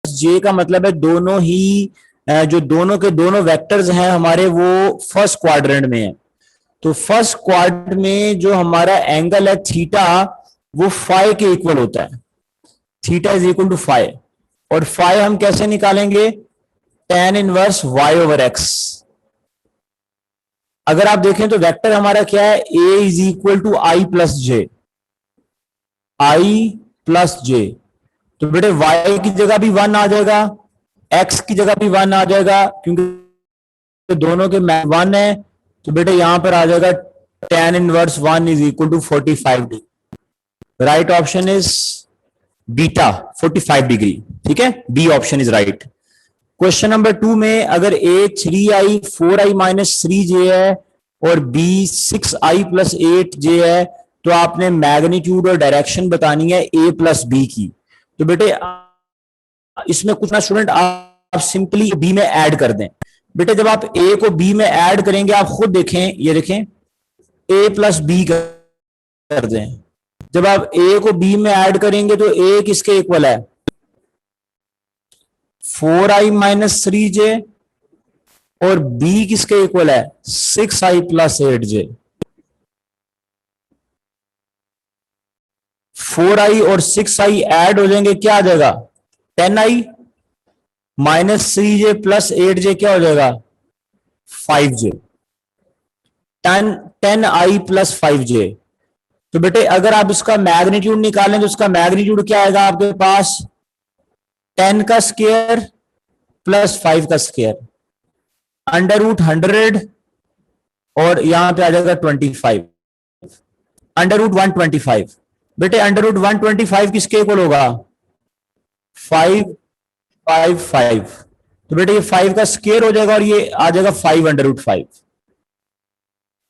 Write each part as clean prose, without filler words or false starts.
जे का मतलब है दोनों ही जो दोनों के दोनों वेक्टर्स हैं हमारे वो फर्स्ट क्वाड्रेंट में है। तो फर्स्ट क्वाड्रेंट में जो हमारा एंगल है थीटा वो फाई के इक्वल होता है। Theta is equal to phi. और फाई हम कैसे निकालेंगे? tan inverse y over X. अगर आप देखें तो वेक्टर हमारा क्या है? a is equal to i plus j. I plus j. तो बेटे y की जगह भी 1 आ जाएगा, x की जगह भी 1 आ जाएगा, क्योंकि दोनों के 1 है। तो बेटे यहां पर आ जाएगा tan inverse 1 is equal to 45 degree. Right option is beta 45 degree. ठीक है, B option is right. Question number 2 में अगर a 3i 4i minus 3j है और b 6i प्लस 8j है तो आपने मैग्नीट्यूड और डायरेक्शन बतानी है a प्लस b की। तो बेटे इसमें कुछ ना स्टूडेंट आप सिंपली b में ऐड कर दें। बेटे जब आप a को b में ऐड करेंगे आप खुद देखें, ये देखें a प्लस b कर दें। जब आप a को b में ऐड करेंगे तो a किसके इक्वल है? 4i माइनस 3j और b किसके इक्वल है? 6i plus 8j। 4i और 6i ऐड हो जाएंगे, क्या आ जाएगा? 10i minus 3j plus 8j क्या हो जाएगा? 5j। 10i plus 5j। तो बेटे अगर आप इसका मैग्नीट्यूड निकालें तो इसका मैग्नीट्यूड क्या आएगा आपके पास? 10 का स्क्वायर प्लस 5 का स्क्वायर, अंडर रूट 100 और यहां पे आ जाएगा 25, अंडर रूट 125। बेटे अंडर रूट 125 किसके इक्वल होगा? 5 5 5। तो बेटे ये 5 का स्क्वायर हो जाएगा और ये आ जाएगा 5 अंडर रूट 5।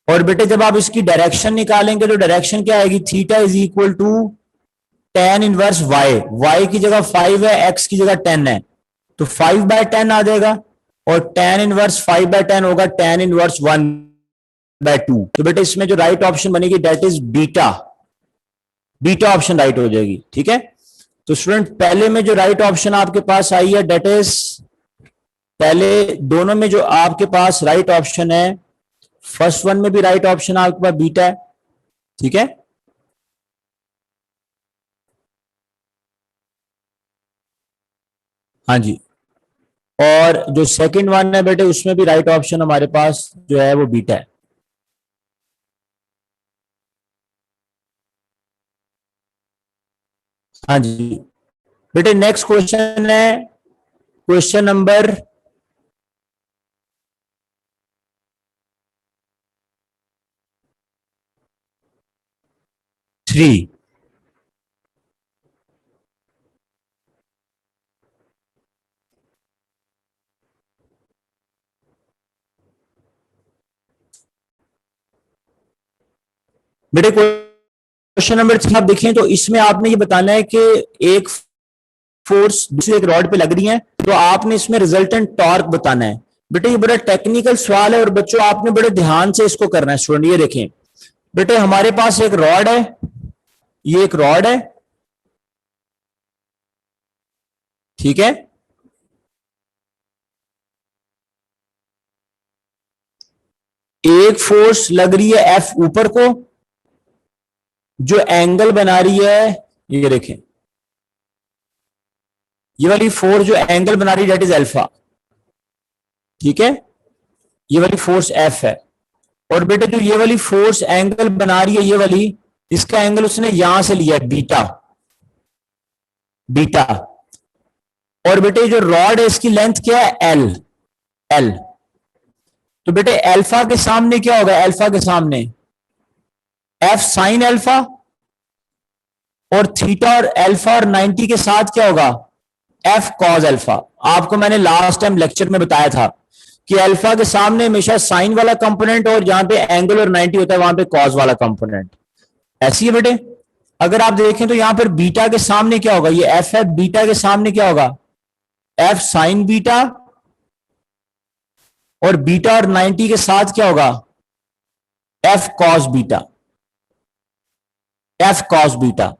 और बेटे जब आप इसकी डायरेक्शन निकालेंगे तो डायरेक्शन क्या आएगी? Theta is equal to tan inverse y। y की जगह 5 है, x की जगह 10 है, तो 5/10 आ जाएगा। और tan इनवर्स 5/10 होगा tan इनवर्स 1/2। तो बेटे इसमें जो राइट ऑप्शन बनेगी that is beta. Beta option right हो जाएगी। ठीक है, तो स्टूडेंट पहले में जो राइट ऑप्शन आपके पास आई है दैट इज, पहले दोनों में जो आपके पास राइट ऑप्शन है, फर्स्ट वन में भी राइट ऑप्शन आपके पास बीटा है। ठीक है, हाँ जी। और जो सेकंड वन है बेटे उसमें भी राइट ऑप्शन हमारे पास जो है वो बीटा है। हाँ जी बेटे, नेक्स्ट क्वेश्चन है क्वेश्चन नंबर 3। बेटे क्वेश्चन नंबर 3 आप देखें तो इसमें आपने ये बताना है कि एक फोर्स दूसरी एक रॉड पे लग रही है तो आपने इसमें रिजल्टेंट टॉर्क बताना है। बेटे ये बड़ा टेक्निकल सवाल है और बच्चों आपने बड़े ध्यान से इसको करना है। स्टूडेंट ये देखें, बेटे हमारे पास एक रॉड है, ये एक रॉड है, ठीक है। एक फोर्स लग रही है एफ ऊपर को जो एंगल बना रही है, ये देखें ये वाली फोर्स जो एंगल बना रही है दैट इज अल्फा। ठीक है, ये वाली फोर्स एफ है। और बेटे जो ये वाली फोर्स एंगल बना रही है ये वाली, इसका एंगल उसने यहां से लिया है बीटा। बीटा। और बेटे जो रॉड है इसकी लेंथ क्या है? एल। एल। तो बेटे अल्फा के सामने क्या होगा? अल्फा के सामने एफ साइन अल्फा और थीटा और अल्फा और 90 के साथ क्या होगा? F cause alpha. आपको मैंने लास्ट टाइम लेक्चर में बताया था कि अल्फा के सामने हमेशा साइन वाला कंपोनेंट और जहां पे एंगल और 90 होता है वहां पे कॉज वाला कंपोनेंट। ऐसी है बेटे। अगर आप देखें तो यहां पर बीटा के सामने क्या होगा? ये एफ है, बीटा के सामने क्या होगा? एफ साइन बीटा और बीटा और 90 के साथ क्या होगा? F cos beta. F cos beta.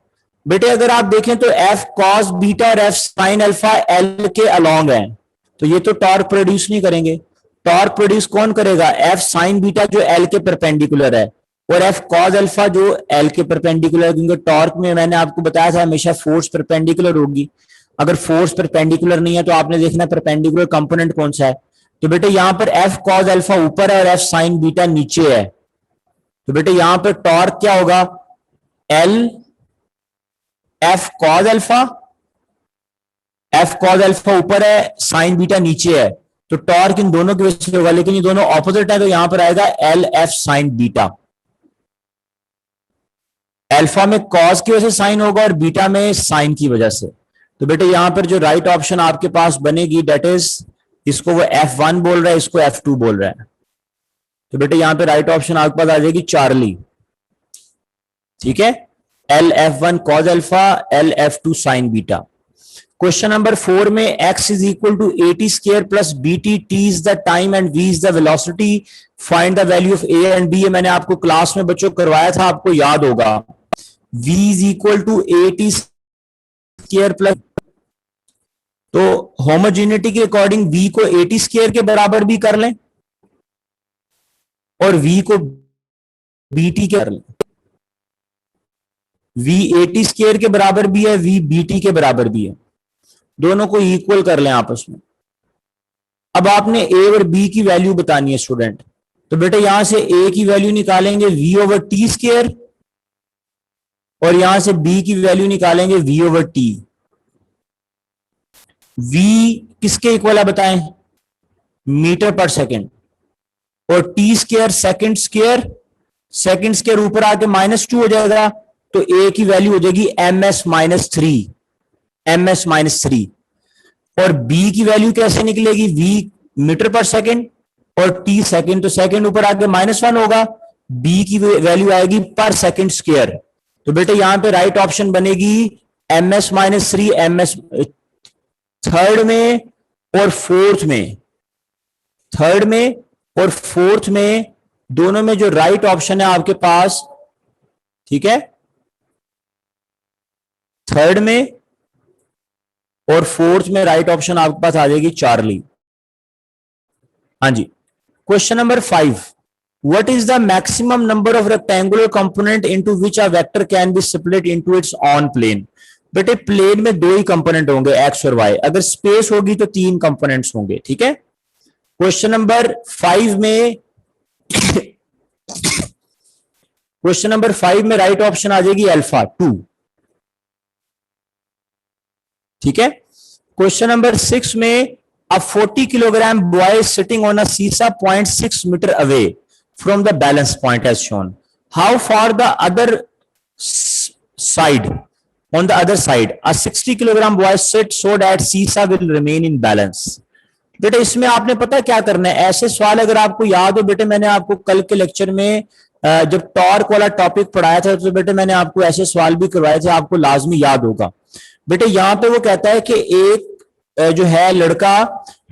बेटे अगर आप देखें तो एफ कॉस बीटा और एफ साइन अल्फा एल के अलोंग है, तो ये तो टॉर्क प्रोड्यूस नहीं करेंगे। टॉर्क प्रोड्यूस कौन करेगा? एफ साइन बीटा जो एल के परपेंडिकुलर है, और एफ कॉस अल्फा जो एल के परपेंडिकुलर है, क्योंकि टॉर्क में मैंने आपको बताया था हमेशा फोर्स परपेंडिकुलर होगी। अगर फोर्स परपेंडिकुलर नहीं है तो आपने देखना परपेंडिकुलर कंपोनेंट कौन सा है। तो बेटे यहां पर एफ कॉस अल्फा ऊपर है और एफ साइन बीटा नीचे है, तो बेटे यहां पर टॉर्क क्या होगा? L F cos alpha, F cos alpha ऊपर है, साइन बीटा नीचे है, तो टॉर्क इन दोनों की वजह से होगा, लेकिन ये दोनों ऑपोजिट है, तो यहां पर आएगा L F sine beta. Alpha में कॉस की वजह से साइन होगा और बीटा में साइन की वजह से। तो बेटे यहां पर जो राइट ऑप्शन आपके पास बनेगी डेट इज, इसको वो F1 बोल रहा है, इसको F2 बोल रहा है। तो बेटे यहां पे राइट ऑप्शन आपके पास आ जाएगी चार्ली। ठीक है, L F1 cos alpha, L F2 sine beta. Question number 4 में x is equal to 80 square plus BT, T is the time and V is the velocity, find the value of A and B। ये मैंने आपको class में बच्चों करवाया था, आपको याद होगा। V is equal to 80 square plus, तो होमोजेनिटी के अकॉर्डिंग V को 80 स्क्वायर के बराबर भी कर लें और V को BT के कर लें। V 80 स्क्वायर के बराबर भी है, V BT के बराबर भी है, दोनों को इक्वल कर लें आपस में। अब आपने A और B की वैल्यू बतानी है स्टूडेंट, तो बेटे यहां से A की वैल्यू निकालेंगे V ओवर T स्क्वायर और यहां से B की वैल्यू निकालेंगे V ओवर T। V किसके इक्वल है बताएं? मीटर पर सेकेंड, और T square second square, second square ऊपर आके -2 हो जाएगा, तो A की वैल्यू हो जाएगी ms -3, ms -3। और B की वैल्यू कैसे निकलेगी? V मीटर पर सेकेंड और T सेकेंड, तो सेकेंड ऊपर आके -1 होगा, B की वैल्यू आएगी पर सेकेंड स्क्वायर। तो बेटे यहां पे राइट ऑप्शन बनेगी ms -3, ms थर्ड में और फोर्थ में, थर्ड में और फोर्थ में दोनों में जो राइट ऑप्शन है आपके पास, ठीक है, थर्ड में और फोर्थ में राइट ऑप्शन आपके पास आ जाएगी चार्ली। हाँ जी, question number 5, what is the maximum number of rectangular component into which a vector can be split into its on plane. बेटे प्लेन में 2 ही कंपोनेंट होंगे, एक्स और वाई, अगर स्पेस होगी तो 3 कंपोनेंट्स होंगे। ठीक है, क्वेश्चन नंबर 5 में क्वेश्चन नंबर 5 में राइट ऑप्शन आ जाएगी अल्फा 2। ठीक है, क्वेश्चन नंबर 6 में a 40 kilogram boy sitting on a seesaw 0.6 metre away from the balance point as shown, how far the other side, on the other side a 60 kilogram boy sit so that seesaw will remain in balance। बेटे इसमें आपने पता क्या करना है, ऐसे सवाल अगर आपको याद हो, बेटे मैंने आपको कल के लेक्चर में जब टॉर्क वाला टॉपिक पढ़ाया था, तो बेटे मैंने आपको ऐसे सवाल भी करवाए थे, आपको लाजमी याद होगा। बेटे यहां पे वो कहता है कि एक जो है लड़का,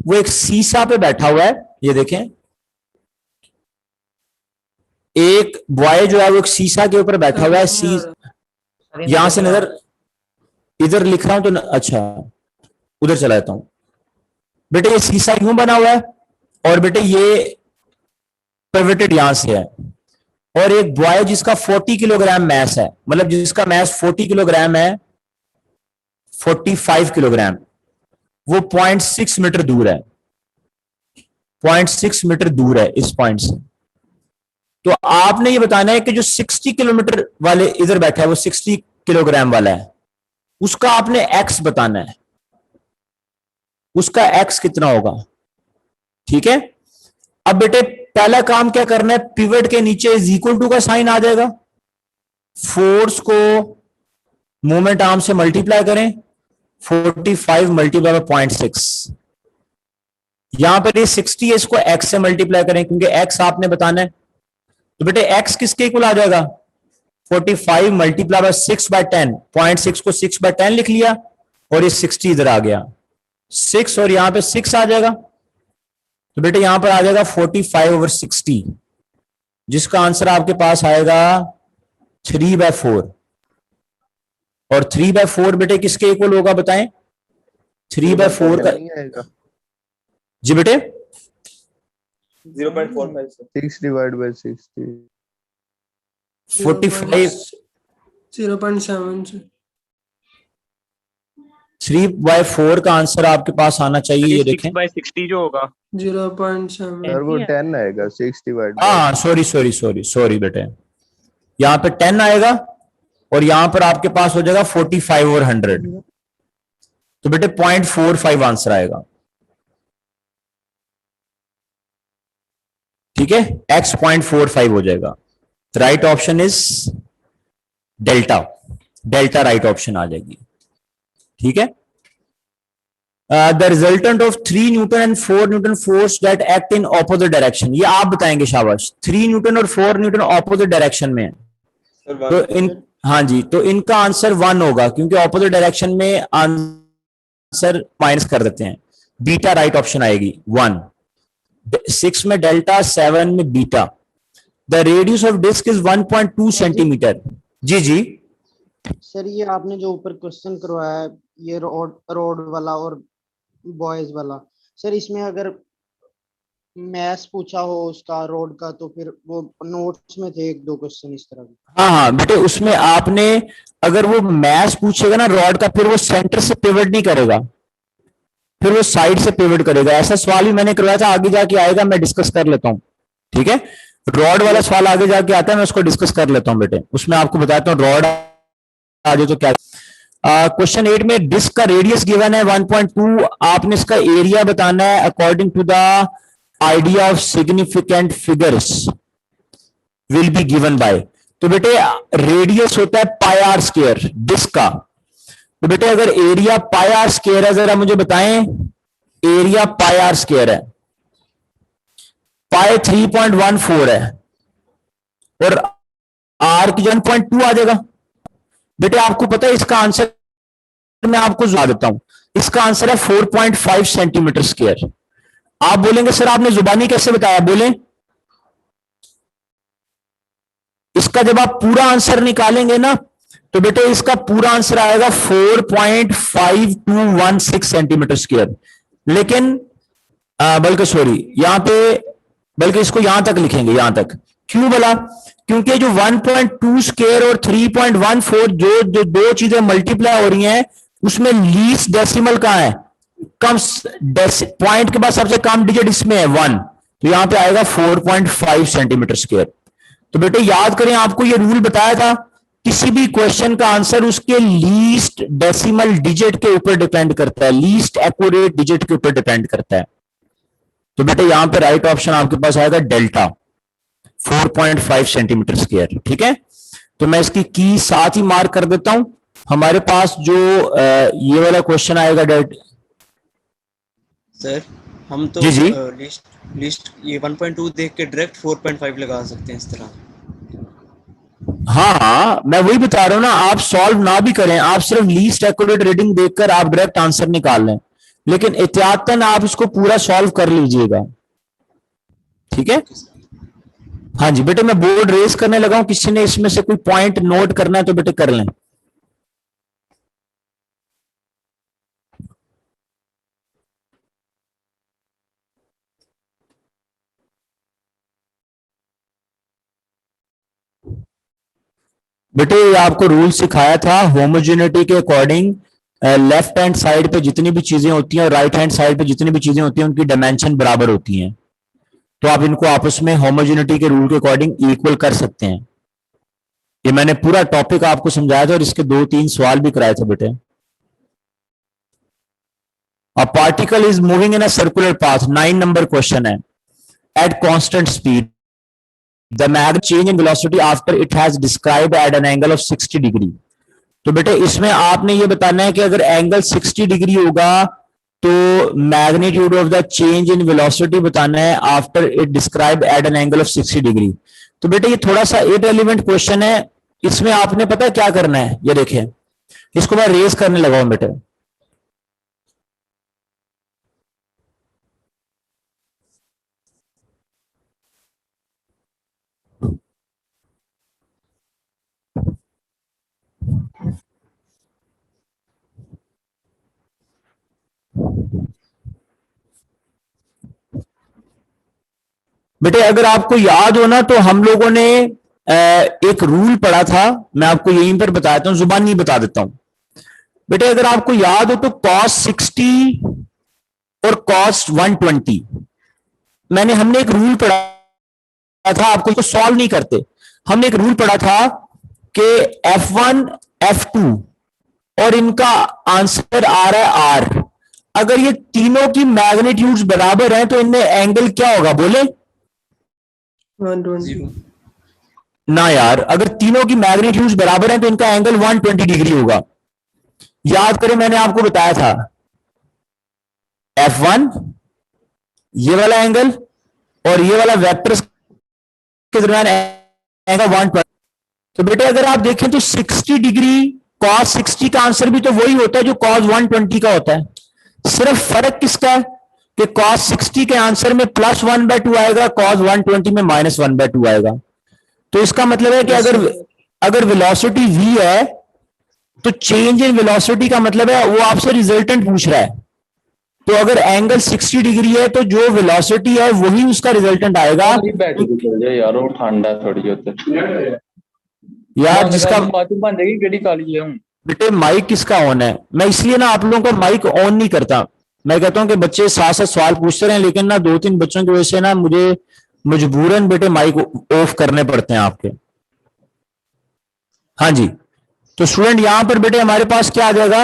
वो एक सीसा पे बैठा हुआ है, ये देखें, एक बॉय जो है वो एक सीसा के ऊपर बैठा हुआ है। यहां से नजर, इधर लिख रहा हूं तो अच्छा उधर चला जाता हूं। बेटे ये सीसा यूं बना हुआ है और बेटे ये पिवटेड यहां से है, और एक बॉय जिसका 40 किलोग्राम मैस है, मतलब जिसका मैस 40 किलोग्राम है, 45 किलोग्राम, वो 0.6 मीटर दूर है, 0.6 मीटर दूर है इस पॉइंट से। तो आपने ये बताना है कि जो 60 किलोमीटर वाले इधर बैठा है, वो 60 किलोग्राम वाला है, उसका आपने एक्स बताना है, उसका एक्स कितना होगा। ठीक है, अब बेटे पहला काम क्या करना है, पिवट के नीचे इज इक्वल टू का साइन आ जाएगा, फोर्स को मोमेंट आर्म से मल्टीप्लाई करें, 45 मल्टीप्लाई बाय 0.6, यहां पर ये 60 है, इसको एक्स से मल्टीप्लाई करें क्योंकि एक्स आपने बताना है। तो बेटे एक्स किसके इक्वल आ जाएगा, 45 मल्टीप्लाई बाय 6/10, 0.6 को 6/10 लिख लिया, और ये 60 इधर आ गया, 6 और यहां पे 6 आ जाएगा, तो बेटे यहां पर आ जाएगा 45/60, जिसका आंसर आपके पास आएगा 3/4। और 3/4 बेटे किसके इक्वल होगा बताएं? 3/4 का नहीं आएगा। जी बेटे 0.45 6 डिवाइड बाय 60 45 0.7 से 3/4 का आंसर आपके पास आना चाहिए, ये देखें। 6/60 जो होगा 0.7 सर वो 10 आएगा 6 डिवाइड बाय हाँ सॉरी बेटे, यहाँ पे 10 आएगा और यहाँ पर आपके पास हो जाएगा 45 और 100, तो बेटे 0.45 आंसर आएगा। ठीक है, x 0.45 हो जाएगा। Right option is delta, delta right option आ जाएगी। ठीक है, the resultant of 3 newton and 4 newton force that act in opposite direction, ये आप बताएंगे शाबाश। 3 न्यूटन और 4 न्यूटन ऑपोजिट डायरेक्शन में है, तो इन हाँ जी, तो इनका आंसर 1 होगा क्योंकि ऑपोजिट डायरेक्शन में आंसर माइनस कर देते हैं। बीटा राइट ऑप्शन आएगी 1, 6 में डेल्टा, 7 में beta. The radius of disc is 1.2 centimetre. जी जी सर ये आपने जो ऊपर क्वेश्चन करवाया है ये रोड वाला और बॉयज वाला, सर इसमें अगर मैथ्स पूछा हो उसका रोड का तो फिर वो नोट्स में थे 1-2 क्वेश्चन इस तरह के। हाँ बेटे, उसमें आपने अगर वो मैथ्स पूछेगा ना रॉड का, फिर वो सेंटर से पिवट नहीं करेगा, फिर वो साइड से पिवट करेगा। ऐसा सवाल भी मैंने करवाया था, आगे जाके आएगा, मैं डिस्कस कर लेता हूँ। ठीक है, रॉड वाला सवाल आगे जाके आता है, मैं उसको डिस्कस कर लेता हूँ बेटे, उसमें आपको बताता हूँ रॉड आ जाए तो क्या। क्वेश्चन 8 में डिस्क का रेडियस गिवन है 1.2, आपने इसका एरिया बताना है according to the idea of significant figures will be given by. तो बेटे रेडियस होता है पाई आर स्क्वायर डिस्क का, तो बेटे अगर एरिया पाई आर स्क्वायर है, जरा मुझे बताएं एरिया पाई आर स्क्वायर है, पाई 3.14 है और आर की 1.2 आ जाएगा। बेटे आपको पता है इसका आंसर, मैं आपको बता देता हूं, इसका आंसर है 4.5 सेंटीमीटर स्क्वायर। आप बोलेंगे सर आपने जुबानी कैसे बताया, बोलें। इसका जब आप पूरा आंसर निकालेंगे ना तो बेटे इसका पूरा आंसर आएगा 4.5216 सेंटीमीटर स्क्वायर। लेकिन बल्कि सॉरी यहां पे, बल्कि इसको यहां तक लिखेंगे, यहां तक। क्यों बोला? क्योंकि जो 1.2 स्क्वायर और 3.14 जो दो चीजें मल्टीप्लाई हो रही हैं उसमें लीस्ट डेसिमल कहां है, कम पॉइंट के बाद सबसे कम डिजिट इसमें है 1, तो यहां पे आएगा 4.5 सेंटीमीटर स्क्वायर। तो बेटे याद करें, आपको ये रूल बताया था, किसी भी क्वेश्चन का आंसर उसके लीस्ट डेसिमल डिजिट के ऊपर डिपेंड करता है, लीस्ट एक्यूरेट डिजिट के ऊपर डिपेंड करता है। तो बेटे यहां पे राइट ऑप्शन आपके पास आएगा डेल्टा 4.5 सेंटीमीटर स्क्वायर। ठीक है, तो मैं इसकी की साथ ही मार्क कर देता हूं। हमारे पास जो ये वाला क्वेश्चन आएगा डेट सर हम तो जी जी लिस्ट ये 1.2 देख के डायरेक्ट 4.5 लगा सकते हैं इस तरह। हाँ मैं वही बता रहा हूं ना, आप सॉल्व ना भी करें, आप सिर्फ लीस्ट एक्यूरेट रीडिंग देखकर आप डायरेक्ट आंसर निकाल लें, लेकिन एहतियातन आप इसको पूरा सॉल्व कर लीजिएगा। ठीक है, हाँ जी बेटे, मैं बोर्ड रेस करने लगा हूं, किसी ने इसमें से कोई पॉइंट नोट करना है तो बेटे कर लें। बेटे ये आपको रूल सिखाया था, होमोजेनिटी के अकॉर्डिंग लेफ्ट हैंड साइड पे जितनी भी चीजें होती हैं और राइट हैंड साइड पे जितनी भी चीजें होती हैं उनकी डायमेंशन बराबर होती हैं, तो आप इनको आपस में होमोजेनिटी के रूल के अकॉर्डिंग इक्वल कर सकते हैं। ये मैंने पूरा टॉपिक आपको समझाया था और इसके 2-3 सवाल भी कराए थे बेटे। A particle is moving in a circular path, 9 number question है, at constant speed the magnetic change in velocity after it has described at an angle of 60 degree। तो बेटे इसमें आपने ये बताना है कि अगर एंगल 60 डिग्री होगा तो magnitude of the change in velocity बताना है after it describe at an angle of 60 degree. तो बेटे ये थोड़ा सा इररिलेवेंट क्वेश्चन है, इसमें आपने पता है क्या करना है, ये देखें, इसको मैं रेस करने लगा हूं बेटे। बेटे अगर आपको याद हो ना तो हम लोगों ने एक रूल पढ़ा था, मैं आपको यहीं पर बताता हूं, जुबानी बता देता हूं। बेटे अगर आपको याद हो तो cos 60 और cos 120, हमने एक रूल पढ़ा था, आपको इसको सॉल्व नहीं करते, हमने एक रूल पढ़ा था कि F1 F2 और इनका आंसर आ रहा है R। अगर ये तीनों की मैग्नीट्यूड्स बराबर हैं तो इनमें एंगल क्या होगा, बोले 120 जीरो। ना यार, अगर तीनों की मैग्नीट्यूड्स बराबर हैं तो इनका एंगल 120 डिग्री होगा। याद करें मैंने आपको बताया था F1 ये वाला एंगल और ये वाला वेक्टर के दरमियान एंगल 120। तो बेटे अगर आप देखें तो 60 डिग्री cos 60 का आंसर भी तो वही होता है जो cos 120 का होता है। सिर्फ फर्क किसका है कि cos 60 के आंसर में +1/2 आएगा, cos 120 में -1/2 आएगा। तो इसका मतलब है कि अगर वेलोसिटी v है तो चेंज इन वेलोसिटी का मतलब है वो आपसे रिजल्टेंट पूछ रहा है। तो अगर एंगल 60 डिग्री है तो जो वेलोसिटी है वही उसका रिजल्टेंट आएगा। बैटरी चल जाए यार, वो ठंडा है थोड़ी होते यार जिसका बन जाएगी केड़ी काली है हूं। बेटे माइक किसका ऑन है, मैं इसलिए ना आप लोगों को माइक ऑन नहीं करता। मैं कहता हूं कि बच्चे साथ साथ सवाल पूछते रहे, लेकिन ना 2-3 बच्चों की वजह से ना मुझे मजबूरन बेटे माइक ऑफ करने पड़ते हैं आपके। हाँ जी, तो स्टूडेंट यहां पर बेटे हमारे पास क्या आ जाएगा,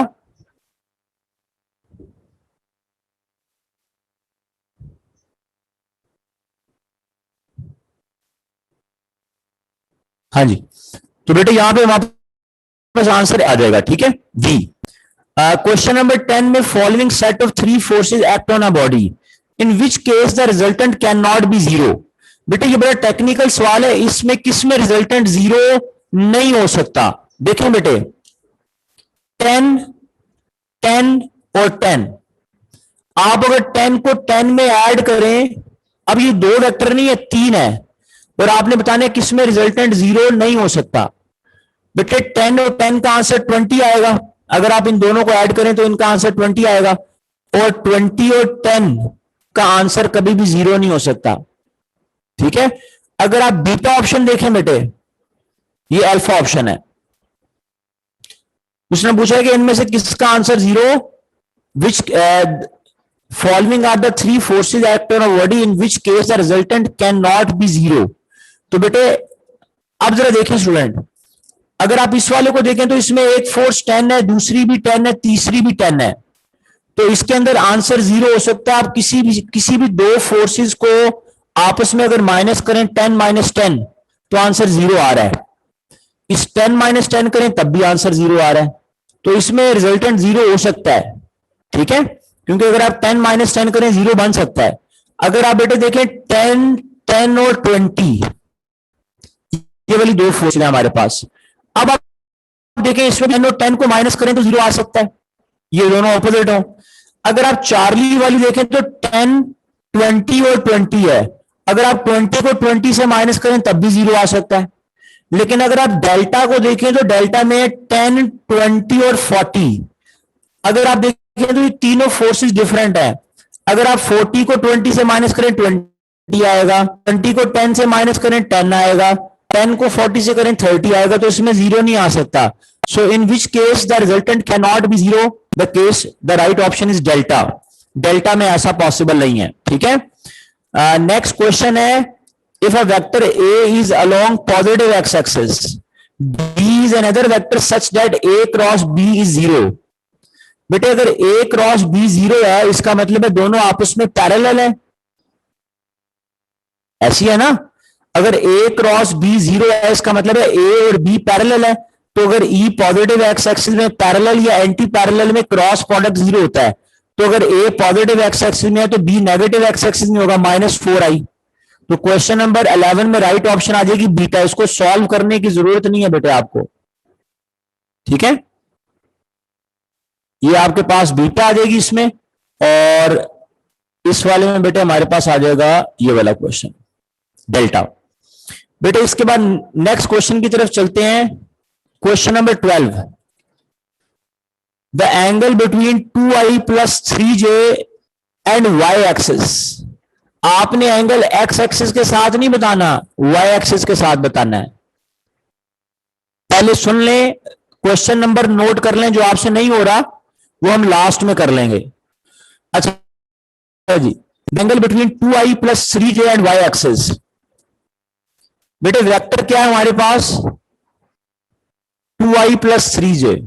हाँ जी, तो बेटे यहां पे हमारे पास आंसर आ जाएगा, ठीक है वी। क्वेश्चन नंबर 10 में following set of 3 forces act on a body in which case the resultant can not be zero. बेटे ये बड़ा टेक्निकल सवाल है, इसमें किस में रिजल्टेंट जीरो नहीं हो सकता। देखें बेटे 10 10 और 10, आप अगर 10 को 10 में ऐड करें, अब ये 2 वेक्टर नहीं है 3 है, और आपने बताना है किसमें रिजल्टेंट जीरो नहीं हो सकता। बेटे 10 और 10 का आंसर 20 आएगा, अगर आप इन दोनों को ऐड करें तो इनका आंसर 20 आएगा, और 20 और 10 का आंसर कभी भी जीरो नहीं हो सकता, ठीक है। अगर आप बीटा ऑप्शन देखें बेटे, ये अल्फा ऑप्शन है, उसने पूछा है कि इनमें से किसका answer zero, which following are the 3 forces act on a body in which case the resultant can not be zero. तो बेटे अब जरा देखें स्टूडेंट, अगर आप इस वाले को देखें तो इसमें एक फोर्स 10 है, दूसरी भी 10 है, तीसरी भी 10 है, तो इसके अंदर आंसर जीरो हो सकता है। आप किसी भी 2 फोर्सेस को आपस में अगर माइनस करें 10 - 10 तो आंसर जीरो आ रहा है, इस 10 - 10 करें तब भी आंसर जीरो आ रहा है, तो इसमें रिजल्टेंट जीरो हो सकता है, ठीक है, क्योंकि अगर आप 10 - 10 करें जीरो बन सकता है। अगर आप बेटे देखें 10 10 और 20, ये वाली 2 फोर्स है हमारे पास। अब आप देखें इसमें 10 और 10 को माइनस करें तो जीरो आ सकता है, ये दोनों ऑपोजिट हो। अगर आप चार्ली वाली देखें तो 10 20 और 20 है, अगर आप 20 को 20 से माइनस करें तब भी जीरो आ सकता है। लेकिन अगर आप डेल्टा को देखें तो डेल्टा में 10 20 और 40, अगर आप देखें तो ये तीनों फोर्सेस डिफरेंट है। अगर आप 40 को 20 से माइनस करें 20 आएगा, 20 को 10 से माइनस करें 10 आएगा, 10 को 40 से करें 30 आएगा, तो इसमें जीरो नहीं आ सकता। So in which case the resultant can not be zero, the case the right option is delta. Delta में ऐसा पॉसिबल नहीं है, ठीक है। नेक्स्ट क्वेश्चन है, if a vector A is along positive X axis, B is another vector such that A cross B is zero. बेटे अगर ए cross B zero है, इसका मतलब है दोनों आपस में पैरेलल है, ऐसी है ना। अगर ए क्रॉस बी जीरो है, इसका मतलब है ए और बी पैरेलल है। तो अगर ई पॉजिटिव एक्स एक्सिस में पैरेलल या एंटी पैरेलल में क्रॉस प्रोडक्ट जीरो होता है, तो अगर ए पॉजिटिव एक्स एक्सिस में है तो बी नेगेटिव एक्स एक्सिस में होगा, -4i। तो क्वेश्चन नंबर 11 में राइट ऑप्शन आ जाएगी बीटा। इसको सॉल्व करने की जरूरत नहीं है बेटे आपको, ठीक है। ये आपके पास बीटा आ जाएगी इसमें, और इस वाले में बेटे हमारे पास आ जाएगा ये वाला क्वेश्चन डेल्टा। बेटे इसके बाद नेक्स्ट क्वेश्चन की तरफ चलते हैं। Question number 12, the angle between 2i + 3j and y axis आपने एंगल एक्स एक्सिस के साथ नहीं बताना, वाई एक्सिस के साथ बताना है। पहले सुन लें, क्वेश्चन नंबर नोट कर लें, जो आपसे नहीं हो रहा वो हम लास्ट में कर लेंगे। अच्छा जी, angle between 2i plus 3j and Y axis. बेटे वेक्टर क्या है हमारे पास, 2i प्लस 3j,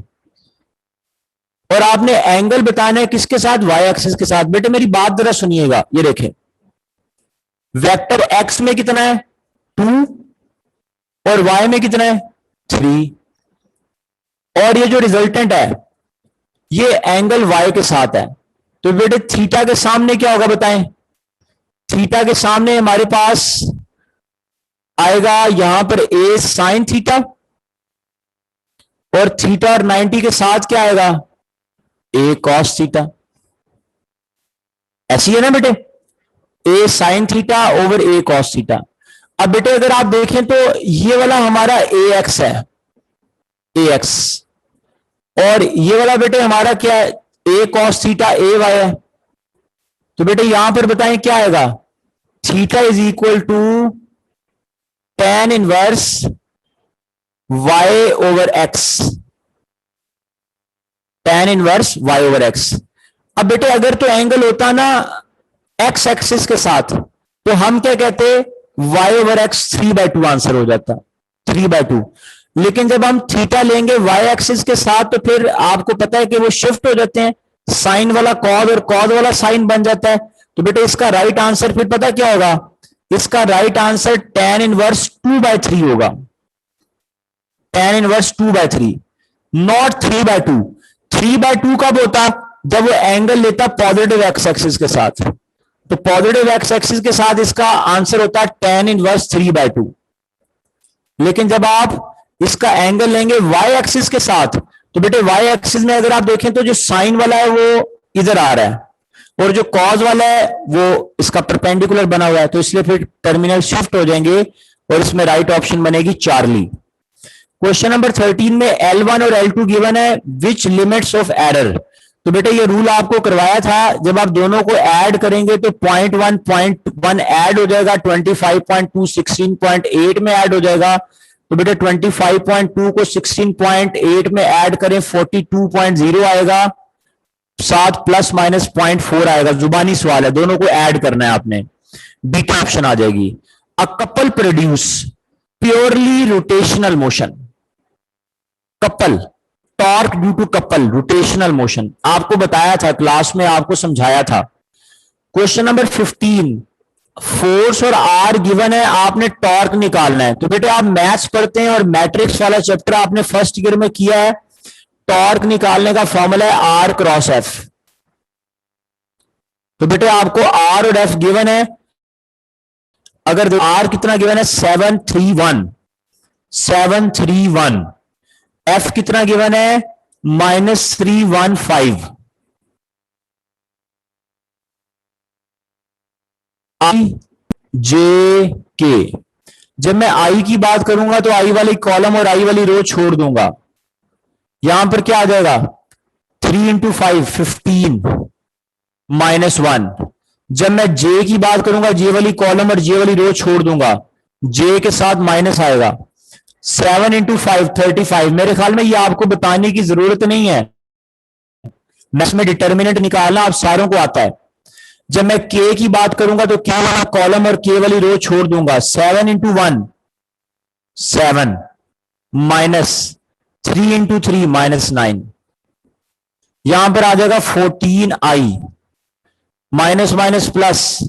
और आपने एंगल बताना है किसके साथ, वाई एक्सिस के साथ। बेटे मेरी बात जरा सुनिएगा, ये देखें, वेक्टर x में कितना है 2 और y में कितना है 3, और ये जो रिजल्टेंट है ये एंगल y के साथ है। तो बेटे थीटा के सामने क्या होगा बताएं, थीटा के सामने हमारे पास आएगा यहां पर a साइन थीटा, और थीटा और 90 के साथ क्या आएगा, a कॉस थीटा। ऐसी है ना बेटे, a sine theta over a cos theta. अब बेटे अगर आप देखें तो ये वाला हमारा ax है, ax, और ये वाला बेटे हमारा क्या है, a कॉस थीटा ay है। तो बेटे यहां पर बताएं क्या आएगा, theta is equal to tan inverse y over x, tan inverse y over x। अब बेटे अगर तो एंगल होता ना एक्स एक्सिस के साथ तो हम क्या कहते, y ओवर एक्स 3/2 आंसर हो जाता, 3/2। लेकिन जब हम थीटा लेंगे y एक्सिस के साथ तो फिर आपको पता है कि वो शिफ्ट हो जाते हैं, साइन वाला कॉस और कॉस वाला साइन बन जाता है। तो बेटे इसका राइट आंसर फिर पता क्या होगा, इसका राइट आंसर tan इनवर्स 2/3 होगा, tan इनवर्स 2/3, नॉट 3/2। 3/2 कब होता, जब वो एंगल लेता पॉजिटिव एक्स एक्सिस के साथ। तो पॉजिटिव एक्स एक्सिस के साथ इसका आंसर होता है tan इनवर्स 3/2। लेकिन जब आप इसका एंगल लेंगे वाई एक्सिस के साथ तो बेटे वाई एक्सिस में अगर आप देखें तो जो साइन वाला है वो इधर आ रहा है, और जो कॉज वाला है वो इसका परपेंडिकुलर बना हुआ है, तो इसलिए फिर टर्मिनल शिफ्ट हो जाएंगे और इसमें राइट ऑप्शन बनेगी चार्ली। क्वेश्चन नंबर 13 में L1 और L2 गिवन है, विच लिमिट्स ऑफ एरर। तो बेटे ये रूल आपको करवाया था, जब आप दोनों को ऐड करेंगे तो 0.1 ऐड हो जाएगा, 25.2 16.8 में ऐड हो जाएगा। तो बेटे 25.2 को 16.8 में ऐड करें 42.0 आएगा, साथ प्लस माइनस 0.4 आएगा। जुबानी सवाल है, दोनों को ऐड करना है आपने, बीटा ऑप्शन आ जाएगी। A couple produce purely rotational motion, couple, torque due to couple, rotational motion, आपको बताया था क्लास में, आपको समझाया था। क्वेश्चन नंबर 15, फोर्स और आर गिवन है, आपने टॉर्क निकालना है। तो बेटे आप मैथ्स पढ़ते हैं और मैट्रिक्स वाला चैप्टर आपने फर्स्ट ईयर में किया है। टॉर्क निकालने का फॉर्मूला है आर क्रॉस एफ। तो बेटे आपको आर और एफ गिवन है, अगर आर कितना गिवन है 731, एफ कितना गिवन है -315, आई जे के। जब मैं आई की बात करूंगा तो आई वाली कॉलम और आई वाली रो छोड़ दूंगा, यहां पर क्या आ जाएगा 3 × 5 15 -1। जब मैं जे की बात करूंगा, जे वाली कॉलम और जे वाली रो छोड़ दूंगा, जे के साथ माइनस आएगा। 7 × 5 35। मेरे ख्याल में ये आपको बताने की जरूरत नहीं है, मैथ्स में डिटर्मिनेंट निकालना आप सारों को आता है। जब मैं के की बात करूंगा तो के वाला कॉलम और के वाली रो छोड़ दूंगा, 7 × 1 7 -3 × 3 -9। यहां पर आ जाएगा 14i minus minus plus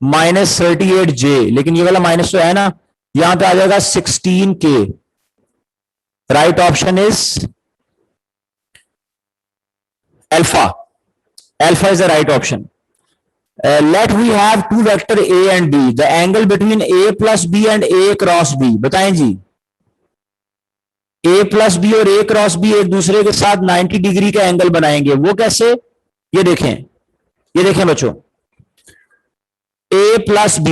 -38j, लेकिन ये वाला माइनस तो है ना, यहां पे आ जाएगा 16k। Right option is alpha, alpha is the right option. Let we have two vector a and b, the angle between a plus b and a cross b। बताएं जी, a प्लस b और a cross b एक दूसरे के साथ 90 degree का angle बनाएंगे, वो कैसे, ये देखें बच्चों, a प्लस b,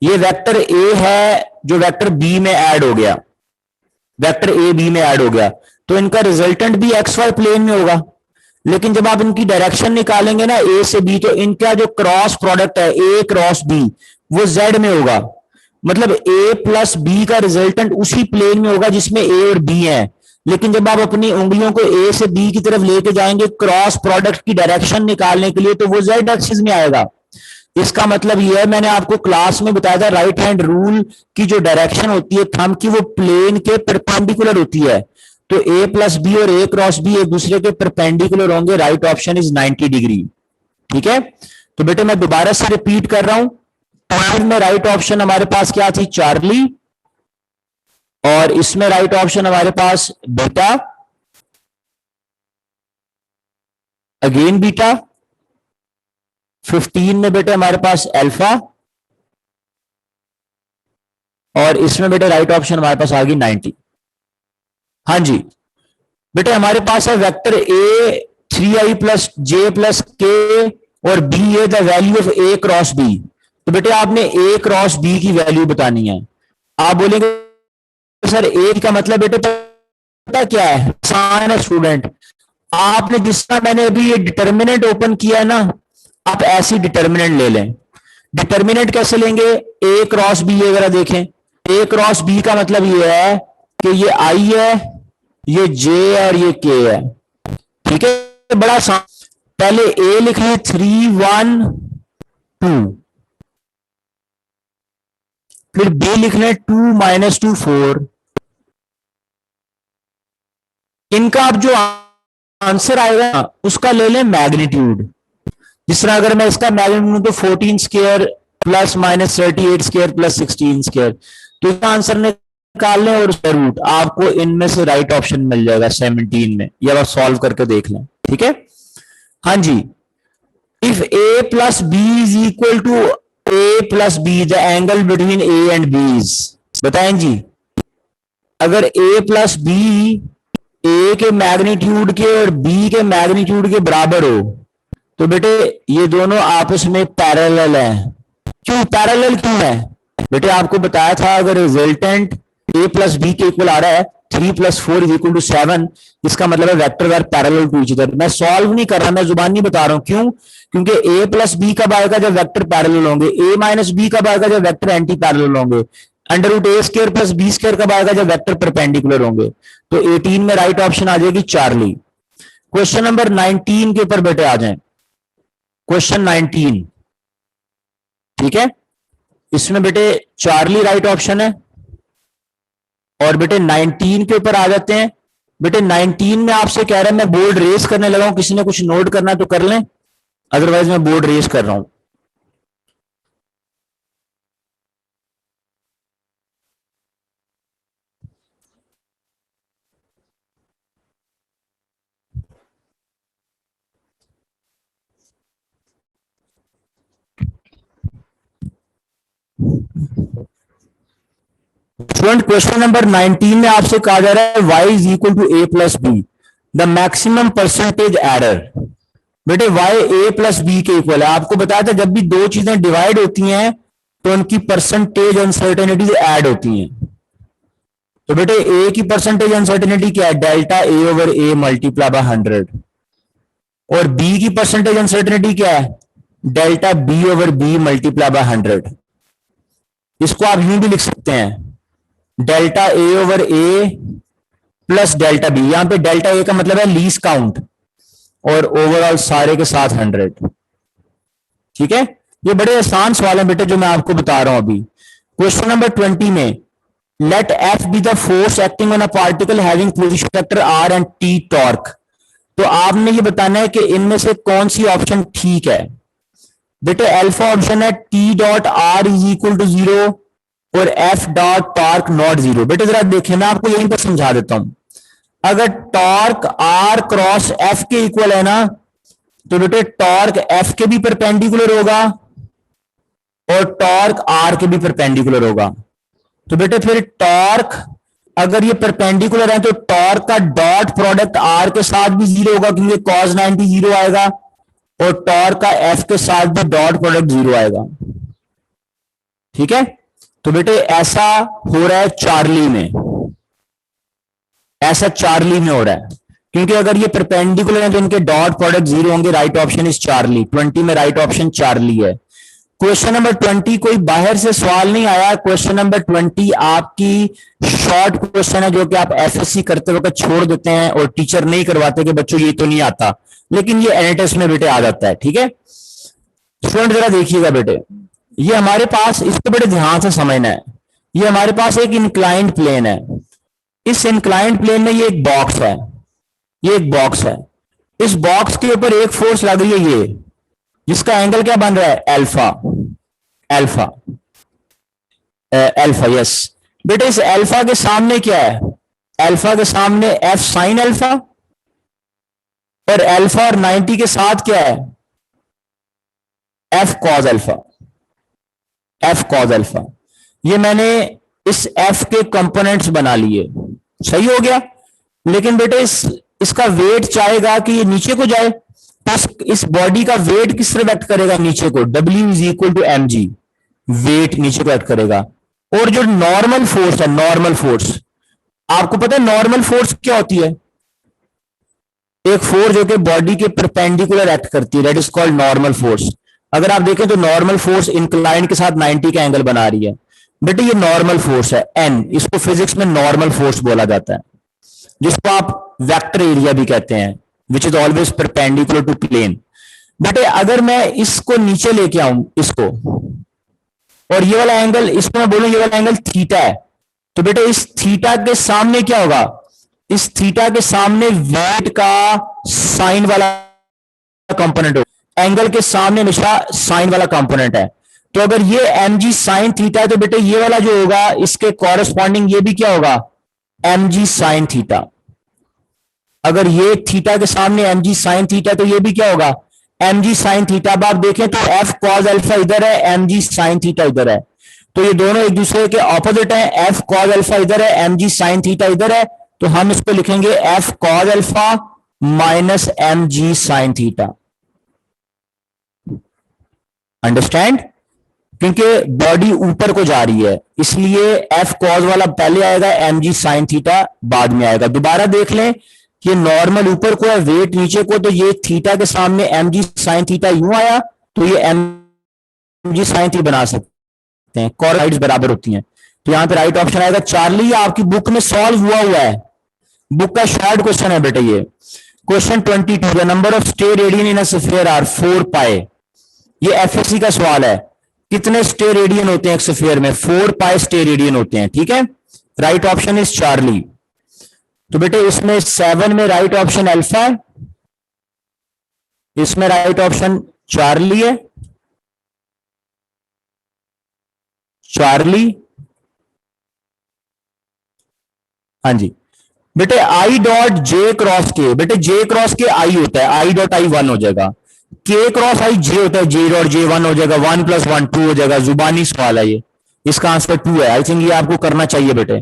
ये वेक्टर a है जो वेक्टर b में ऐड हो गया, वेक्टर a b में ऐड हो गया, तो इनका रिजल्टेंट भी xy प्लेन में होगा। लेकिन जब आप इनकी डायरेक्शन निकालेंगे ना ए से बी, तो इनका जो क्रॉस प्रोडक्ट है ए क्रॉस बी वो जेड में होगा। मतलब ए प्लस बी का रिजल्टेंट उसी प्लेन में होगा जिसमें ए और बी है। लेकिन जब आप अपनी उंगलियों को ए से बी की तरफ लेके जाएंगे क्रॉस प्रोडक्ट की डायरेक्शन निकालने के लिए, तो वो जेड एक्सिस में आएगा। इसका मतलब यह है, मैंने आपको क्लास में बताया था राइट हैंड रूल की जो डायरेक्शन होती है थंब की, वो प्लेन के परपेंडिकुलर होती है। तो ए प्लस बी और ए क्रॉस बी एक दूसरे के परपेंडिकुलर होंगे। Right option is 90 degree. ठीक है, तो बेटे मैं दोबारा से रिपीट कर रहा हूं, पॉइंट में राइट ऑप्शन हमारे पास क्या थी, चार्ली, और इसमें राइट ऑप्शन हमारे पास बीटा, अगेन बीटा, 15 में बेटे हमारे पास अल्फा, और इसमें बेटे राइट ऑप्शन हमारे पास आ गई 90। हाँ जी बेटे, हमारे पास है vector A 3i plus J plus K और B A the value of A cross B. तो बेटे आपने ए क्रॉस बी की वैल्यू बतानी है। आप बोलेंगे सर ए का मतलब बेटे पता क्या है, आसान है स्टूडेंट। आपने जिस तरह मैंने अभी ये डिटर्मिनेंट ओपन किया है ना, आप ऐसी डिटर्मिनेंट ले लें। डिटर्मिनेंट कैसे लेंगे, ए क्रॉस बी अगर देखें, ए क्रॉस बी का मतलब ये है कि ये आई है, ये जे है और ये के है। ठीक है, बड़ा आसान। पहले ए लिख लें 3 1 2, फिर बी लिख लें 2 -2 4। इनका अब जो आंसर आएगा उसका ले लें मैग्नीट्यूड। जिस तरह अगर मैं इसका मैग्नीट्यूड तो 14 square plus minus 38 square plus 16 square, तो इसका आंसर निकाल लें और उसका रूट, आपको इनमें से राइट ऑप्शन मिल जाएगा 17 में। ये आप सॉल्व करके देख लें। ठीक है, हाँ जी। If A plus B is equal to A plus B, the angle between A and B is, बताएं जी। अगर ए प्लस बी ए के मैग्नीट्यूड के और बी के मैग्नीट्यूड के बराबर हो, तो बेटे ये दोनों आपस में पैरेलल है। क्यों पैरेलल क्यों है बेटे, आपको बताया था अगर रिजल्टेंट ए प्लस बी के इक्वल आ रहा है 3 + 4 = 7, इसका मतलब है vector are parallel to each other. मैं सॉल्व नहीं कर रहा, मैं जुबानी बता रहा हूं। क्यों, क्योंकि ए प्लस बी कब आएगा जब वेक्टर पैरेलल होंगे, ए माइनस बी कब आएगा जब वेक्टर एंटी पैरेलल होंगे, √a² + b² कब आएगा जब वेक्टर परपेंडिकुलर होंगे। तो 18 में राइट ऑप्शन आ जाएगी चार्ली। क्वेश्चन नंबर 19 के ऊपर बेटे आ जाएं। क्वेश्चन 19, ठीक है, इसमें बेटे चार्ली राइट ऑप्शन है। और बेटे 19 के ऊपर आ जाते हैं। बेटे 19 में आपसे कह रहा है, मैं बोर्ड रेस करने लगा हूं, किसी ने कुछ नोट करना है तो कर लें, अदरवाइज मैं बोर्ड रेस कर रहा हूं। स्टूडेंट क्वेश्चन नंबर 19 में आपसे कहा जा रहा है y is equal to a plus B, the maximum percentage error. बेटे y a प्लस बी के इक्वल है। आपको बताया था जब भी दो चीजें डिवाइड होती हैं तो उनकी परसेंटेज अनसर्टेनिटीज ऐड होती हैं। तो बेटे a की परसेंटेज अनसर्टेनिटी क्या है, delta a over a multiply by 100, और b की परसेंटेज अनसर्टेनिटी क्या है, delta b over b multiply by 100। इसको आप यूं भी लिख सकते हैं, delta A over A plus delta B. यहां पे डेल्टा ए का मतलब है लीस्ट काउंट और ओवरऑल सारे के साथ 100। ठीक है, ये बड़े आसान सवाल है बेटे जो मैं आपको बता रहा हूं अभी। क्वेश्चन नंबर 20 में, let F be the force acting on a particle having position vector R and T torque. तो आपने ये बताना है कि इनमें से कौन सी ऑप्शन ठीक है। बेटे अल्फा ऑप्शन है T dot R is equal to 0 और एफ डॉट टॉर्क नॉट 0। बेटे जरा देखें, मैं आपको यहीं पर समझा देता हूं। अगर टॉर्क आर क्रॉस एफ के इक्वल है ना, तो बेटे टॉर्क एफ के भी परपेंडिकुलर होगा और टॉर्क आर के भी परपेंडिकुलर होगा। तो बेटे फिर टॉर्क अगर ये परपेंडिकुलर है तो टॉर्क का डॉट प्रोडक्ट आर के साथ भी 0 होगा क्योंकि cos 90 0 आएगा, और टॉर्क का एफ के साथ भी डॉट प्रोडक्ट 0 आएगा। ठीक है, तो बेटे ऐसा हो रहा है चार्ली में, ऐसा चार्ली में हो रहा है। क्योंकि अगर ये परपेंडिकुलर है तो इनके डॉट प्रोडक्ट 0 होंगे। Right option is Charlie. 20 में राइट ऑप्शन चार्ली है। क्वेश्चन नंबर 20 कोई बाहर से सवाल नहीं आया। क्वेश्चन नंबर 20 आपकी शॉर्ट क्वेश्चन है जो कि आप एफएससी करते वक्त छोड़ देते हैं और टीचर नहीं करवाते कि बच्चों ये तो नहीं आता, लेकिन ये एनएटेस में बेटे आ जाता है। ठीक है स्टूडेंट, जरा देखिएगा बेटे, ये हमारे पास, इसको बड़े ध्यान से समझना है। ये हमारे पास एक इंक्लाइंड प्लेन है। इस इंक्लाइंड प्लेन में ये एक बॉक्स है, ये एक बॉक्स है। इस बॉक्स के ऊपर एक फोर्स लग रही है ये, जिसका एंगल क्या बन रहा है? अल्फा। अल्फा अल्फा यस बेटे, इस अल्फा के सामने क्या है? अल्फा के सामने एफ साइन अल्फा, और अल्फा और 90 के साथ क्या है? F cause alpha. F cause alpha. ये मैंने इस एफ के कंपोनेंट्स बना लिए, सही हो गया। लेकिन बेटे इसका वेट चाहेगा कि ये नीचे को जाए, तो इस बॉडी का वेट किस तरह एक्ट करेगा? नीचे को। W is equal to mg, weight नीचे को एक्ट करेगा। और जो नॉर्मल फोर्स है, नॉर्मल फोर्स, आपको पता है नॉर्मल फोर्स क्या होती है? एक फोर्स जो कि बॉडी के परपेंडिकुलर एक्ट करती है, that is called normal force. अगर आप देखें तो नॉर्मल फोर्स इंक्लाइन के साथ 90 का एंगल बना रही है। बेटे ये नॉर्मल फोर्स है n, इसको फिजिक्स में नॉर्मल फोर्स बोला जाता है, जिसको आप वेक्टर एरिया भी कहते हैं, which is always perpendicular to plane. बेटे अगर मैं इसको नीचे लेके आऊं, इसको, और ये वाला एंगल, इसको मैं बोलूं ये वाला एंगल थीटा है, तो बेटे इस थीटा के सामने क्या होगा? इस थीटा के सामने वेट का साइन वाला कंपोनेंट होगा। एंगल के सामने हमेशा साइन वाला कंपोनेंट है। तो अगर ये mg साइन थीटा है, तो बेटे ये वाला जो होगा इसके कॉरेस्पॉन्डिंग ये भी क्या होगा? mg sine theta. अगर ये थीटा के सामने mg साइन थीटा, तो ये भी क्या होगा? mg sine theta. अब आप देखें तो f कॉज अल्फा इधर है, mg साइन थीटा इधर है, तो ये दोनों एक दूसरे के ऑपोजिट हैं। f कॉज अल्फा इधर है, mg साइन थीटा इधर है, तो हम इसको लिखेंगे f cause alpha minus mg sine theta. Understand? क्योंकि बॉडी ऊपर को जा रही है, इसलिए f कॉज वाला पहले आएगा, mg साइन थीटा बाद में आएगा। दोबारा देख लें, ये नॉर्मल ऊपर को है, वेट नीचे को, तो ये थीटा के सामने mg साइन थीटा यूं आया, तो ये mg साइन थीटा बना सकते हैं, कॉर्ड बराबर होती हैं। तो यहां पे राइट ऑप्शन आएगा चार्ली। ये आपकी बुक में सॉल्व हुआ है, बुक का शॉर्ट क्वेश्चन है बेटे ये। Question 22, the number of steradian in a sphere are 4 pi. ये एफएससी का सवाल है, कितने स्टे रेडियन होते हैं एक स्फीयर में? 4 पाई स्टे रेडियन होते हैं। ठीक है, राइट ऑप्शन इज चार्ली। तो बेटे इसमें 7 में राइट ऑप्शन अल्फा है, इसमें राइट ऑप्शन चार्ली है, चार्ली। हाँ जी बेटे, आई डॉट जे क्रॉस के, बेटे जे क्रॉस के आई होता है, आई डॉट आई 1 हो जाएगा। के क्रॉस आई जे होता है, जे डॉट जे 1 हो जाएगा, 1 + 1 2 हो जाएगा। जुबानी सवाल है ये, इसका आंसर 2 है। आई थिंक ये आपको करना चाहिए बेटे।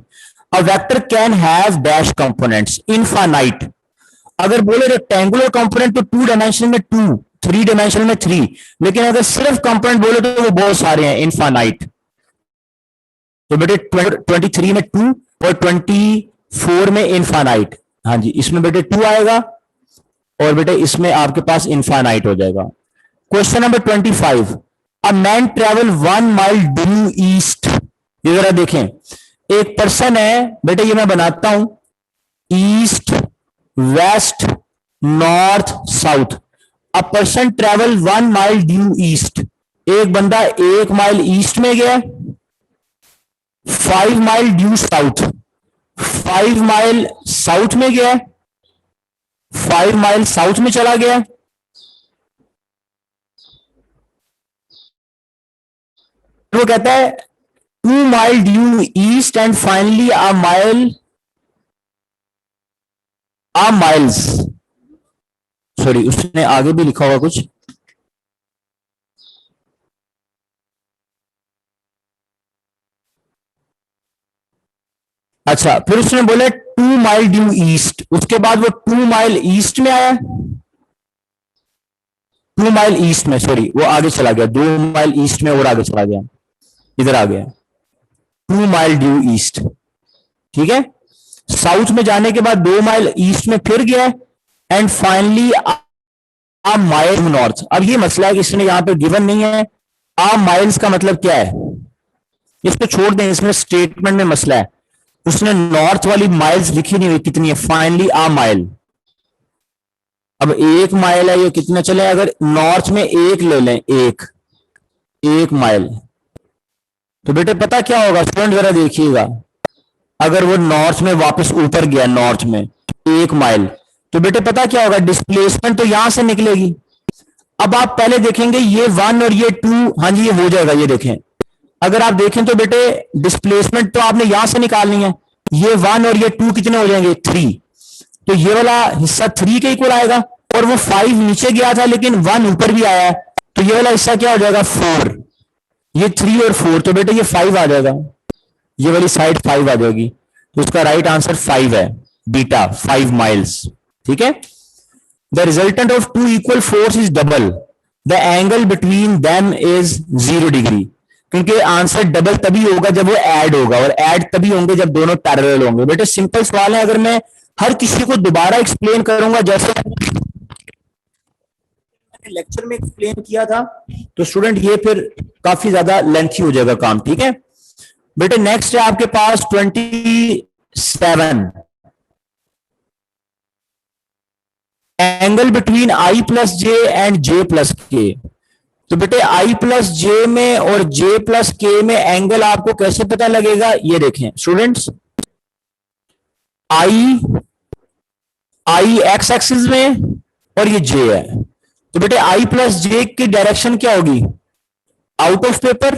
अ vector can have dash components infinite. अगर बोले रेक्टेंगुलर कंपोनेंट तो 2 डायमेंशन में 2, 3 डायमेंशन में 3, लेकिन अगर सिर्फ कंपोनेंट बोले तो वो बहुत सारे हैं, इनफाइनाइट। तो बेटे 23 में 2 और 24 में इनफाइनाइट। हाँ जी, इसमें बेटे 2 आएगा और बेटे इसमें आपके पास इनफाइनाइट हो जाएगा। Question number 25, a man travel 1 mile due east. ये जरा देखें, एक पर्सन है बेटे, ये मैं बनाता हूं, east west north south. A person travel 1 mile due east. एक बंदा 1 माइल ईस्ट में गया, 5 mile due south, 5 mile south में गया, 5 माइल साउथ में चला गया। वो कहता है 2 mile due east and finally a miles. Sorry, उसने आगे भी लिखा होगा कुछ। अच्छा, फिर उसने बोला 2 माइल ड्यू ईस्ट, उसके बाद वो 2 माइल ईस्ट में आया, 2 माइल ईस्ट में, सॉरी वो आगे चला गया, 2 माइल ईस्ट में और आगे चला गया, इधर आ गया 2 माइल ड्यू ईस्ट। ठीक है, साउथ में जाने के बाद 2 माइल ईस्ट में फिर गया, and finally a mile north. अब ये मसला है कि इसने यहां पे गिवन नहीं है, आ माइल्स का मतलब क्या है, इसको छोड़ दें, इसमें स्टेटमेंट में मसला है। उसने नॉर्थ वाली माइल्स लिखी नहीं हुई कितनी है, फाइनली आ माइल। अब 1 माइल है, ये कितना चले, अगर नॉर्थ में 1 ले लें, 1 माइल, तो बेटे पता क्या होगा, स्टूडेंट जरा देखिएगा, अगर वो नॉर्थ में वापस ऊपर गया, नॉर्थ में 1 माइल, तो बेटे पता क्या होगा, डिस्प्लेसमेंट तो यहां से निकलेगी। अब आप पहले देखेंगे ये 1 और ये 2, हाँ जी ये हो जाएगा, ये देखें, अगर आप देखें तो बेटे डिस्प्लेसमेंट तो आपने यहां से निकालनी है, ये 1 और ये 2 कितने हो जाएंगे, 3, तो ये वाला हिस्सा 3 के इक्वल आएगा, और वो 5 नीचे गया था लेकिन 1 ऊपर भी आया है, तो ये वाला हिस्सा क्या हो जाएगा, 4, ये 3 और 4, तो बेटे ये 5 आ जाएगा, ये वाली साइड 5 आ जाएगी, तो उसका राइट आंसर 5 है, बीटा 5 माइल्स। ठीक है, the resultant of 2 equal force is double, the angle between them is 0 degree, क्योंकि आंसर डबल तभी होगा जब वो ऐड होगा, और ऐड तभी होंगे जब दोनों पैरेलल होंगे। बेटे सिंपल सवाल है, अगर मैं हर किसी को दोबारा एक्सप्लेन करूंगा जैसे लेक्चर में एक्सप्लेन किया था, तो स्टूडेंट ये फिर काफी ज्यादा लेंथी हो जाएगा काम। ठीक है बेटे, नेक्स्ट है आपके पास 27, angle between I plus J and J plus के। तो बेटे आई प्लस जे में और जे प्लस के में एंगल आपको कैसे पता लगेगा, ये देखें स्टूडेंट्स, आई एक्स एक्सिस में और ये जे है, तो बेटे आई प्लस जे की डायरेक्शन क्या होगी, आउट ऑफ पेपर,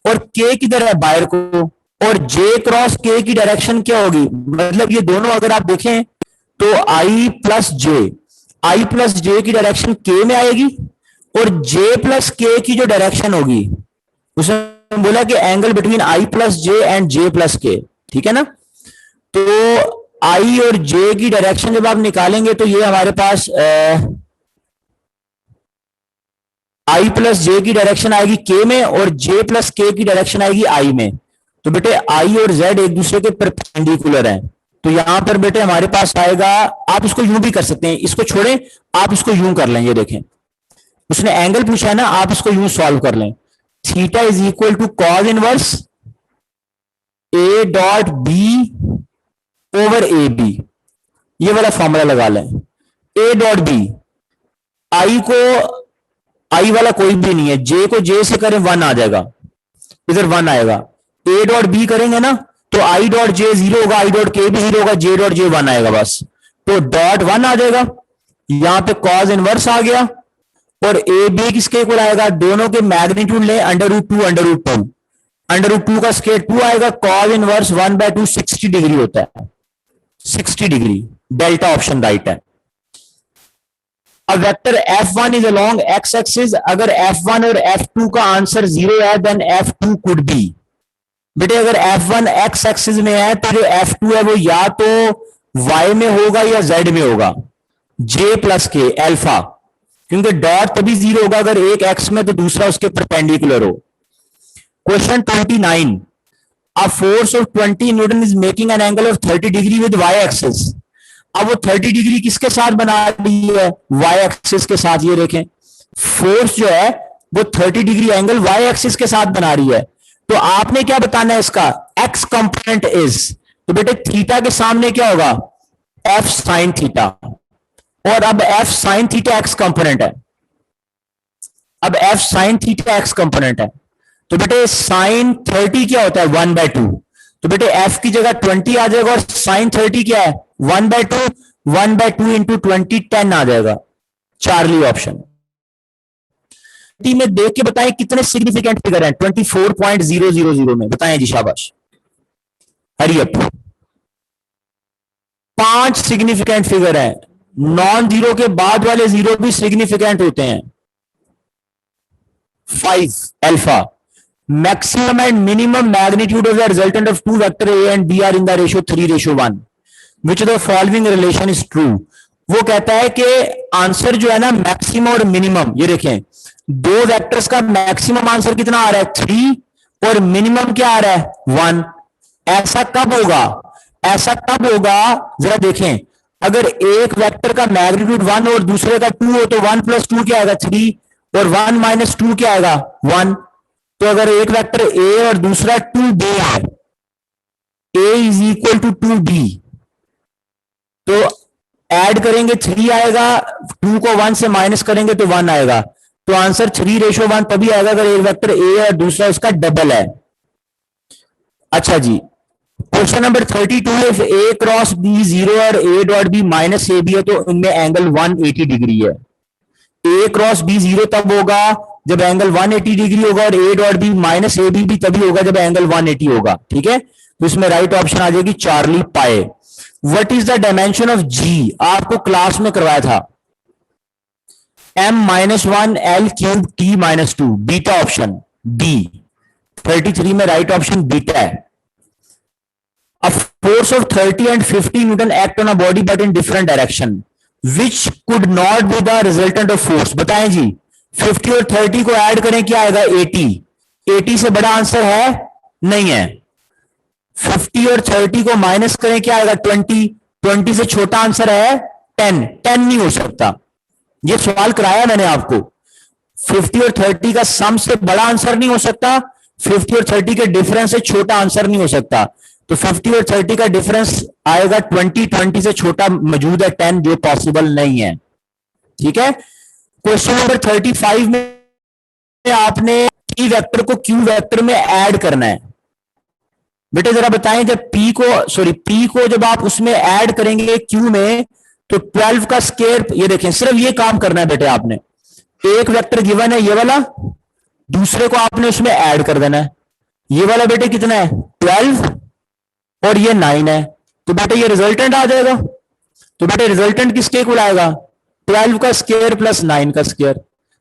और के किधर है, बाहर को, और जे क्रॉस के की डायरेक्शन क्या होगी, मतलब ये दोनों अगर आप देखें तो आई प्लस जे की डायरेक्शन के में आएगी, और जे प्लस के की जो डायरेक्शन होगी, उसने बोला कि angle between I plus J and J plus के। ठीक है ना, तो आई और जे की डायरेक्शन जब आप निकालेंगे तो ये हमारे पास आई प्लस जे की डायरेक्शन आएगी के में, और जे प्लस के की डायरेक्शन आएगी आई में। तो बेटे आई और जेड एक दूसरे के परपेंडिकुलर हैं, तो यहां पर बेटे हमारे पास आएगा, आप इसको यूं भी कर सकते हैं, इसको छोड़ें, आप इसको यूं कर लें, ये देखें उसने एंगल पूछा है ना, आप इसको यूं सॉल्व कर लें, theta is equal to cos inverse A dot B over A B, ये वाला फॉर्मूला लगा लें, ए डॉट बी, आई वाला कोई भी नहीं है, जे को जे से करें 1 आ जाएगा, इधर 1 आएगा, ए डॉट बी करेंगे ना तो आई डॉट जे 0 होगा, आई डॉट के भी 0 होगा, जे डॉट जे 1 आएगा बस, तो डॉट 1 आ जाएगा, यहां पे कॉस इनवर्स आ गया, और ए बी किसके इक्वल आएगा, दोनों के मैग्नीट्यूड ले √2 √2 का स्क्वायर 2 आएगा, कॉस इनवर्स 1/2 60 डिग्री होता है, 60 डिग्री, डेल्टा ऑप्शन राइट है। अब vector f1 is along x axis, अगर f1 और f2 का आंसर 0 है देन f2 कुड बी। बेटे अगर f1 x एक्सिस में है तो जो f2 है वो या तो y में होगा या z में होगा, j प्लस के अल्फा, क्योंकि डॉट तभी 0 होगा अगर एक x में तो दूसरा उसके परपेंडिकुलर हो। Question 29, a force of 20 Newton is making an angle of 30 degree with y axis. अब वो 30 डिग्री किसके साथ बना रही है, y एक्सिस के साथ, ये देखें फोर्स जो है वो 30 डिग्री एंगल y एक्सिस के साथ बना रही है, तो आपने क्या बताना है इसका, x कंपोनेंट इज, तो बेटे थीटा के सामने क्या होगा, f साइन थीटा, और अब f sine theta x component है, अब f sine theta x component है, तो बेटे साइन 30 क्या होता है 1/2, तो बेटे f की जगह 20 आ जाएगा, और साइन 30 क्या है 1/2 इंटू 20 10 आ जाएगा, चार्ली ऑप्शन। में देख के बताएं कितने सिग्निफिकेंट फिगर हैं 24.000 में, बताएं जी, शाबाश, हरी अप। 5 सिग्निफिकेंट फिगर है, नॉन जीरो के बाद वाले जीरो भी सिग्निफिकेंट होते हैं। 5 alpha, maximum and minimum magnitude of the resultant of two vector A and B are in the ratio 3:1. Which of the following relation is true? वो कहता है कि आंसर जो है ना मैक्सिमम और मिनिमम, ये देखें दो वेक्टर्स का मैक्सिमम आंसर कितना आ रहा है 3 और मिनिमम क्या आ रहा है 1। ऐसा कब होगा, ऐसा कब होगा जरा देखें, अगर एक वेक्टर का मैग्नीट्यूड 1 और दूसरे का 2 हो तो 1 + 2 क्या आएगा 3, और 1 - 2 क्या आएगा 1। तो अगर एक वेक्टर ए और दूसरा 2b है, a = 2b, तो ऐड करेंगे 3 आएगा, 2 को 1 से माइनस करेंगे तो 1 आएगा। तो आंसर 3:1 तभी आएगा अगर एक वेक्टर ए और दूसरा उसका डबल है। अच्छा जी, question number 32, if a cross b 0 और a डॉट b -ab है तो इनमें एंगल 180 डिग्री है। a क्रॉस b 0 तब होगा जब एंगल 180 डिग्री होगा, और a डॉट b -ab भी तभी होगा जब एंगल 180 होगा। ठीक है, तो इसमें राइट ऑप्शन आ जाएगी चार्ली पाए। What is the dimension of g, आपको क्लास में करवाया था, m-1 l³ t-2, beta option B. 33 में राइट ऑप्शन बीटा है। A force of 30 and 50 Newton act on a body but in different direction. Which could not be the resultant of force? बताएं जी, 50 और 30 को add करें क्या आएगा 80। 80 से बड़ा आंसर है नहीं है। 50 और 30 को माइनस करें क्या आएगा 20। 20 से छोटा आंसर है 10। 10 नहीं हो सकता, ये सवाल कराया मैंने आपको। 50 और 30 का सम से बड़ा आंसर नहीं हो सकता, 50 और 30 के डिफरेंस से छोटा आंसर नहीं हो सकता। तो 50 और 30 का डिफरेंस आएगा 20। 20 से छोटा मौजूद है 10, जो पॉसिबल नहीं है। ठीक है, क्वेश्चन नंबर 35 में आपने p वेक्टर को q वेक्टर में ऐड करना है। बेटे जरा बताएं, जब p को जब आप उसमें ऐड करेंगे q में, तो 12 का स्क्वायर, ये देखें सिर्फ ये काम करना है बेटे आपने। एक वेक्टर गिवन है ये वाला, दूसरे को आपने उसमें ऐड कर देना है। ये वाला बेटे कितना है 12 और ये 9 है, तो बेटे ये रिजल्टेंट आ जाएगा। तो बेटे रिजल्टेंट किसके इक्वल आएगा 12 का स्क्वायर प्लस 9 का स्क्वायर।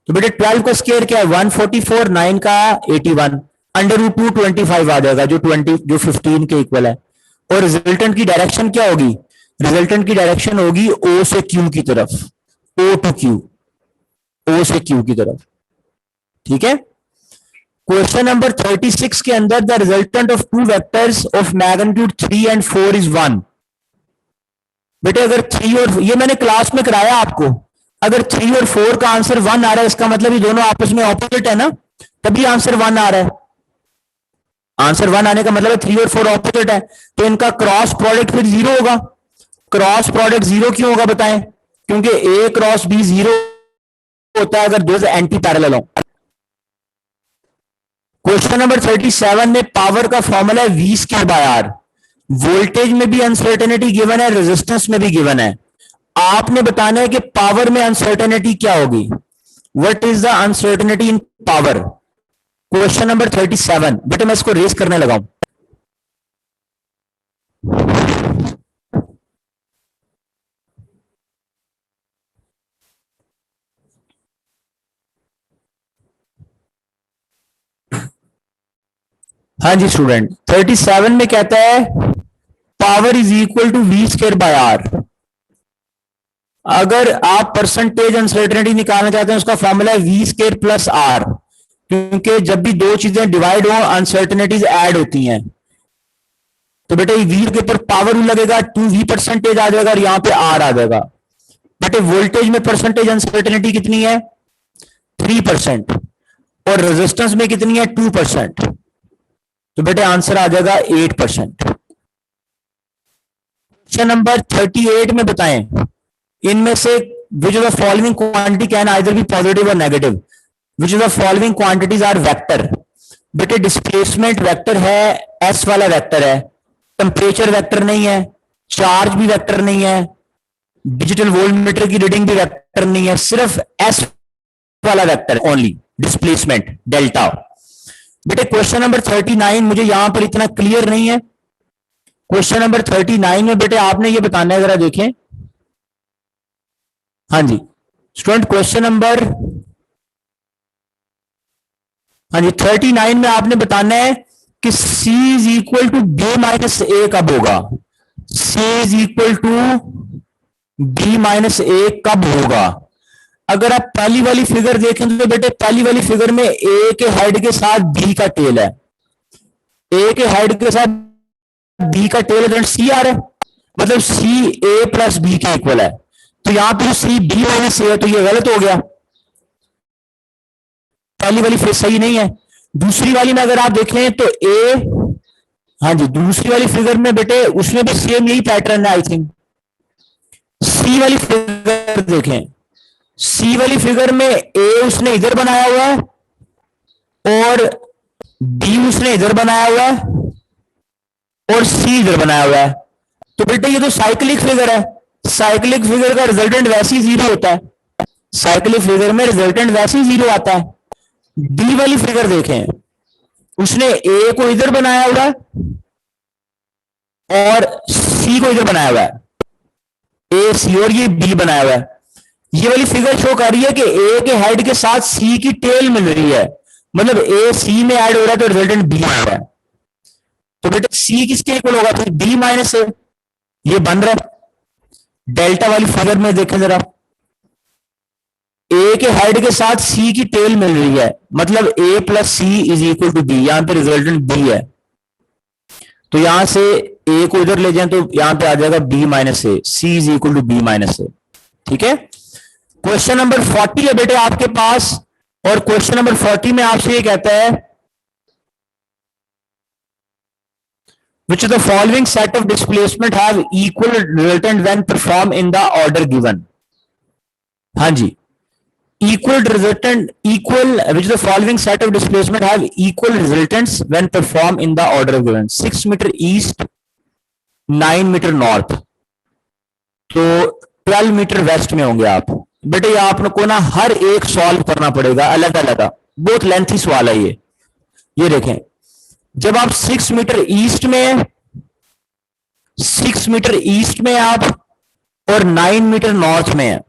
तो बेटे 12 का स्क्वायर क्या है 144, 9 का 81, √2 25 आ जाएगा, जो 15 के इक्वल है। और रिजल्टेंट की डायरेक्शन क्या होगी, रिजल्टेंट की डायरेक्शन होगी O से Q की तरफ, O to Q, O से Q की तरफ। ठीक है, क्वेश्चन नंबर 36 के अंदर the resultant of two vectors of magnitude 3 and 4 is 1। बेटे अगर 3 और, ये मैंने क्लास में कराया आपको, अगर 3 और 4 का आंसर 1 आ रहा है, इसका मतलब ये दोनों आपस में ऑपोजिट है ना, तभी आंसर 1 आ रहा है। आंसर 1 आने का मतलब है 3 और 4 ऑपोजिट है, तो इनका क्रॉस प्रोडक्ट फिर 0 होगा। क्रॉस प्रोडक्ट 0 क्यों होगा बताएं, क्योंकि a क्रॉस b 0 होता है अगर दो एंटी पैरेलल हो। क्वेश्चन नंबर 37 में पावर का फॉर्मूला है V²/R। वोल्टेज में भी अनसर्टेनिटी गिवन है, रेजिस्टेंस में भी गिवन है। आपने बताना है कि पावर में अनसर्टेनिटी क्या होगी। What is the uncertainty in power. Question number 37, बेटे मैं इसको रेस करने लगा हूं। हाँ जी स्टूडेंट, 37 में कहता है power is equal to V²/R। अगर आप परसेंटेज अनसर्टेनिटी निकालना चाहते हैं, उसका फॉर्मूला है V² + R, क्योंकि जब भी दो चीजें डिवाइड हो अनसर्टेनिटीज ऐड होती हैं। तो बेटे V के ऊपर पावर लगेगा, 2V% आ जाएगा और यहां पे R आ जाएगा। बेटे वोल्टेज में परसेंटेज अनसर्टेनिटी कितनी है 3%, और रेजिस्टेंस में कितनी है 2%। तो बेटे आंसर आ जाएगा 8%। क्वेश्चन नंबर 38 में बताएं, इनमें से which of the following quantity can either be positive और negative. Which of the following quantities are vector. बेटे डिस्प्लेसमेंट वेक्टर है, एस वाला वेक्टर है, टेम्परेचर वेक्टर नहीं है, चार्ज भी वेक्टर नहीं है, डिजिटल वोल्टमीटर की रीडिंग भी वेक्टर नहीं है, सिर्फ एस वाला वेक्टर ओनली, डिस्प्लेसमेंट डेल्टा। बेटे क्वेश्चन नंबर 39 मुझे यहां पर इतना क्लियर नहीं है। क्वेश्चन नंबर 39 में बेटे आपने ये बताना है, जरा देखें। हाँ जी स्टूडेंट, क्वेश्चन नंबर, हाँ जी 39 में आपने बताना है कि C = B - A कब होगा। C = B - A कब होगा। अगर आप पहली वाली फिगर देखें तो बेटे पहली वाली फिगर में A के हेड के साथ B का टेल है, A के हेड के साथ B का टेल है, C आ रहा है। मतलब सी ए प्लस बी के इक्वल है। तो यहां पर सी बी माइनस ए है, तो ये गलत हो गया, पहली वाली फिर सही नहीं है। दूसरी वाली में अगर आप देखें तो ए, हाँ जी, दूसरी वाली फिगर में बेटे उसमें भी सेम यही पैटर्न है आई थिंक। सी वाली फिगर देखें, सी वाली फिगर में ए उसने इधर बनाया हुआ है और बी उसने इधर बनाया हुआ है और सी इधर बनाया हुआ है। तो बेटे ये तो साइक्लिक फिगर है, साइक्लिक फिगर का रिजल्टेंट वैसे ही जीरो होता है, साइक्लिक फिगर में रिजल्टेंट वैसे ही जीरो आता है। डी वाली फिगर देखें, उसने ए को इधर बनाया हुआ है और सी को इधर बनाया हुआ है, ए सी और ये बी बनाया हुआ है। ये वाली फिगर शो कर रही है कि ए के हेड के साथ सी की टेल मिल रही है, मतलब ए सी में ऐड हो रहा है तो रिजल्टेंट बी आ रहा है। तो बेटा सी किसके इक्वल होगा, तो बी माइनस ए, ये बन रहा है। डेल्टा वाली फिगर में देखें जरा, ए के हेड के साथ सी की टेल मिल रही है, मतलब A plus C is equal to B, यहां पे रिजल्टेंट बी है। तो यहां से ए को इधर ले जाएं तो यहां पे आ जाएगा B minus A, C is equal to B minus A. ठीक है, क्वेश्चन नंबर 40 है बेटे आपके पास, और क्वेश्चन नंबर 40 में आपसे ये कहता है which of the following set of displacement have equal resultant when performed in the order given। हाँ जी, equal resultant equal which of the following set of displacement have equal resultants when performed in the order given। 6 metre east, 9 metre north, तो 12 metre waste में होंगे आप। बेटे ये आपको ना हर एक सॉल्व करना पड़ेगा अलग अलग, बहुत लेंथी सवाल है ये देखें, जब आप 6 मीटर ईस्ट में, 6 मीटर ईस्ट में आप और 9 मीटर नॉर्थ में है,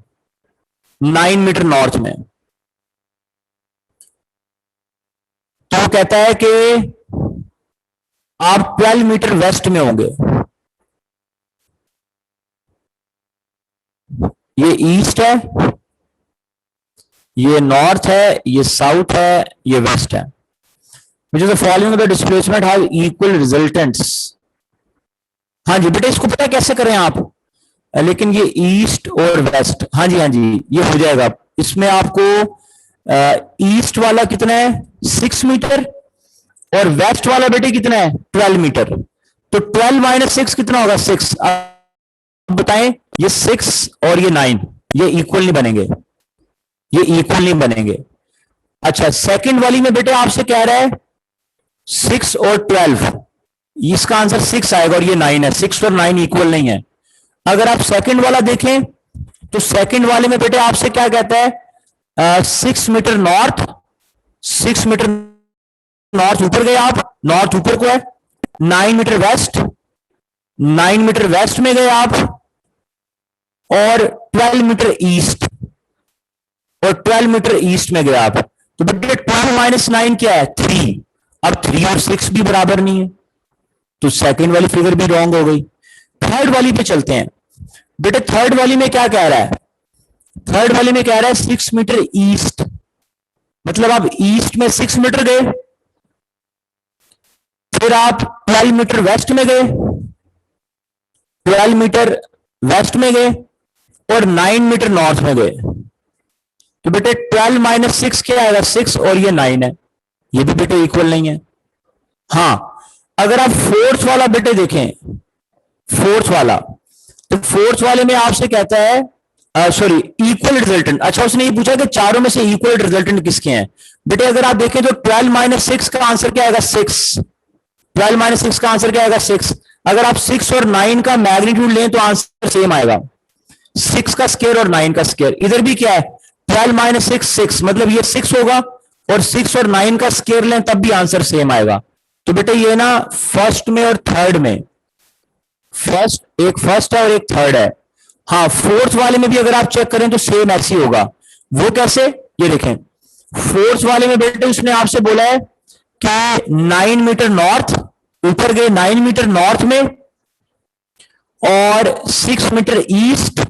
9 मीटर नॉर्थ में, तो कहता है कि आप 12 मीटर वेस्ट में होंगे। ये ईस्ट है, ये नॉर्थ है, ये साउथ है, ये वेस्ट है। which of the following of the displacement have equal resultants। हाँ जी बेटे इसको पता है कैसे करें आप, लेकिन ये ईस्ट और वेस्ट, हाँ जी ये हो जाएगा। इसमें आपको ईस्ट वाला कितना है 6 मीटर और वेस्ट वाला बेटे कितना है 12 मीटर, तो 12 माइनस 6 कितना होगा 6। अब बताएं ये 6 और ये 9 ये इक्वल नहीं बनेंगे, ये इक्वल नहीं बनेंगे। अच्छा सेकंड वाली में बेटे आपसे कह रहा है 6 और 12, इसका आंसर 6 आएगा और ये 9 है, 6 और 9 इक्वल नहीं है। अगर आप सेकंड वाला देखें तो सेकंड वाले में बेटे आपसे क्या कहता है 6 मीटर नॉर्थ, 6 मीटर नॉर्थ ऊपर गए आप, नॉर्थ ऊपर को है, 9 मीटर वेस्ट, 9 मीटर वेस्ट में गए आप, और 12 मीटर ईस्ट, और 12 मीटर ईस्ट में गए आप। तो बेटे 12 माइनस 9 क्या है 3। अब 3 और 6 भी बराबर नहीं है, तो सेकंड वाली फिगर भी रॉन्ग हो गई। थर्ड वाली पे चलते हैं बेटे, थर्ड वाली में क्या कह रहा है, थर्ड वाली में कह रहा है 6 मीटर ईस्ट, मतलब आप ईस्ट में 6 मीटर गए, फिर आप 12 मीटर वेस्ट में गए, 12 मीटर वेस्ट में गए और 9 मीटर नॉर्थ में गए। तो बेटे 12 माइनस 6 क्या आएगा 6 और ये 9 है, ये भी बेटे इक्वल नहीं है। हाँ अगर आप फोर्थ वाला बेटे देखें, फोर्थ वाला, तो फोर्थ वाले में आपसे कहता है सॉरी इक्वल रिजल्टेंट। अच्छा उसने ये पूछा कि चारों में से इक्वल रिजल्टेंट किसके हैं। बेटे अगर आप देखें तो 12 माइनस 6 का आंसर क्या आएगा 6, 12 माइनस 6 का आंसर क्या आएगा 6। अगर आप 6 और 9 का मैग्नीट्यूड लें तो आंसर सेम आएगा, 6 का स्क्वायर और 9 का स्क्वायर। इधर भी क्या है 12 माइनस 6 6, मतलब ये 6 होगा, और 6 और 9 का स्क्वायर लें तब भी आंसर सेम आएगा। तो बेटे ये ना फर्स्ट में और थर्ड में, फर्स्ट एक फर्स्ट है और एक थर्ड है। हाँ फोर्थ वाले में भी अगर आप चेक करें तो सेम ऐसे ही होगा। वो कैसे, ये देखें फोर्थ वाले में बेटे उसने आपसे बोला है कि 9 मीटर नॉर्थ, ऊपर गए 9 मीटर नॉर्थ में और 6 मीटर ईस्ट,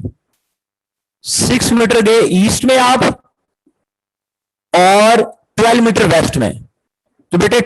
6 मीटर गए ईस्ट में आप और 12 मीटर वेस्ट में। तो बेटे